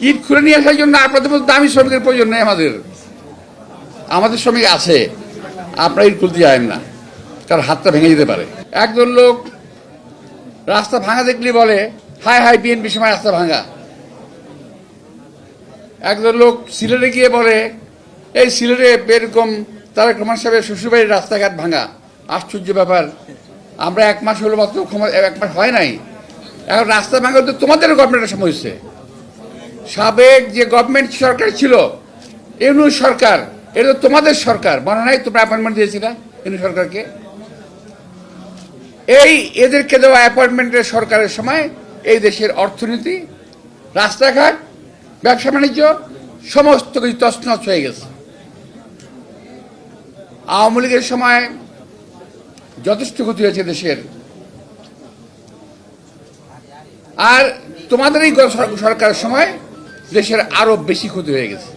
ইট খুলে নিয়ে আসার জন্য আপনাদের মতো দামি শ্রমিকের প্রয়োজন নেই। আমাদের শ্রমিক আছে, আপনারা ইট খুলতে যাবেন না, কারণ হাতটা ভেঙে যেতে পারে। একজন লোক রাস্তা ভাঙা দেখলে বলে হাই হাই বিএনপি সময় রাস্তা ভাঙা। একজন লোক সিলেটে গিয়ে বলে এই সিলেটে এরকম তারেক রহমান সাহেবের শ্বশুরবাড়ির রাস্তাঘাট ভাঙা। আশ্চর্য ব্যাপার, আমরা 1 মাস হলো মাত্র, 1 মাস হয় নাই, এখন রাস্তা ভাঙা তো তোমাদের গভর্নমেন্টের সময় হচ্ছে। সাবেক যে গভর্নমেন্ট সরকার ছিল, ইউনূস সরকার, এটা তো তোমাদের সরকার, মনে নাই তোমরা অ্যাপয়েন্টমেন্ট দিয়েছিলা ইউনূস সরকারকে? এই এদেরকে দেওয়া অ্যাপয়েন্টমেন্টের সরকারের সময় এই দেশের অর্থনীতি, রাস্তাঘাট, ব্যবসা বাণিজ্য সমস্ত কিছু তছনছ হয়ে গেছে। আওয়ামী লীগের সময় যথেষ্ট ক্ষতি হয়েছে দেশের, আর তোমাদের এই সরকারের সময় দেশের আরো বেশি ক্ষতি হয়ে গেছে।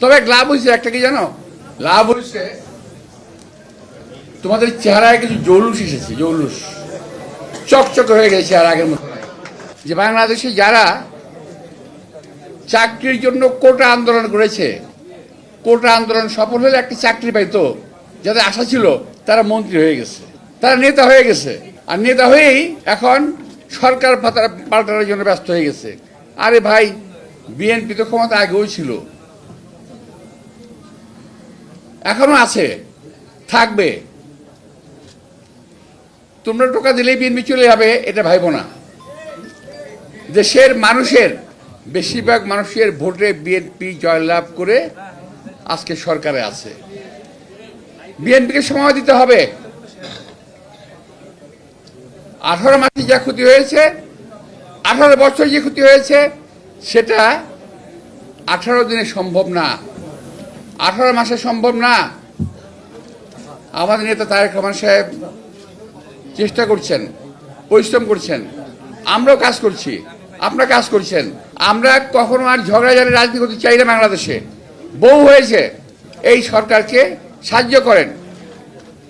তবে লাভ হয়েছে একটা, কি জানো? লাভ হয়েছে তোমাদের চেহারায় কিছু জৌলুস এসেছে, জৌলুস চকচকে হয়ে গেছে। আর আগের মতো যে বাংলাদেশে যারা চাকরির জন্য কোটা আন্দোলন করেছে, কোটা আন্দোলন সফল হলে একটি চাকরি পাইতো, যাদের আশা ছিল, তারা মন্ত্রী হয়ে গেছে, তারা নেতা হয়ে গেছে, আর নেতা হয়েই এখন সরকার পাল্টানোর জন্য ব্যস্ত হয়ে গেছে। আরে ভাই, বিএনপি তো ক্ষমতা আগেও ছিল, এখনো আছে, থাকবে। তোমরা টোকা দিলেই বিএনপি চলে যাবে এটা ভাইবো না। দেশের মানুষের বেশিরভাগ মানুষের ভোটে বিএনপি জয়লাভ করে আজকে সরকারে আছে। বিএনপিকে সময় দিতে হবে। 18 মাসে যা ক্ষতি হয়েছে, 18 বছর যে ক্ষতি হয়েছে, সেটা 18 দিনে সম্ভব না, 18 মাসে সম্ভব না। আমাদের নেতা তারেক রহমান সাহেব চেষ্টা করছেন, পরিশ্রম করছেন, আমরাও কাজ করছি, আপনারা কাজ করছেন। আমরা কখনো আর ঝগড়াঝাড়ি রাজনীতি করতে চাই না। বাংলাদেশে বহু হয়েছে। এই সরকারকে সাহায্য করেন,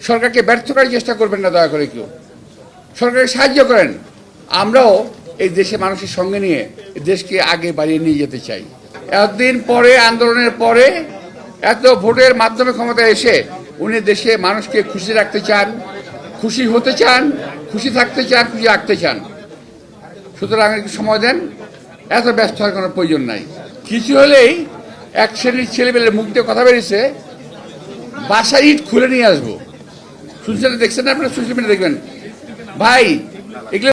সরকারকে ব্যর্থ করার চেষ্টা করবেন না দয়া করে কেউ। সরকারকে সাহায্য করেন। আমরাও এই দেশে মানুষের সঙ্গে নিয়ে দেশকে আগে বাড়িয়ে নিয়ে যেতে চাই। এতদিন পরে, আন্দোলনের পরে, এত ভোটের মাধ্যমে ক্ষমতায় এসে উনি দেশে মানুষকে খুশি রাখতে চান, খুশি হতে চান, খুশি থাকতে চান, খুশি রাখতে চান। সুতরাং একটু সময় দেন, এত ব্যস্ত হওয়ার কোনো প্রয়োজন নাই। কিছু হলেই এক শ্রেণীর ছেলেমেয়ের মুখ দিয়ে কথা বেরিয়েছে, বাসায় ইট খুলে নিয়ে আসবো। শুনছেন, দেখছেন না আপনারা? সোশ্যাল মিডিয়া দেখবেন ভাই, এগুলো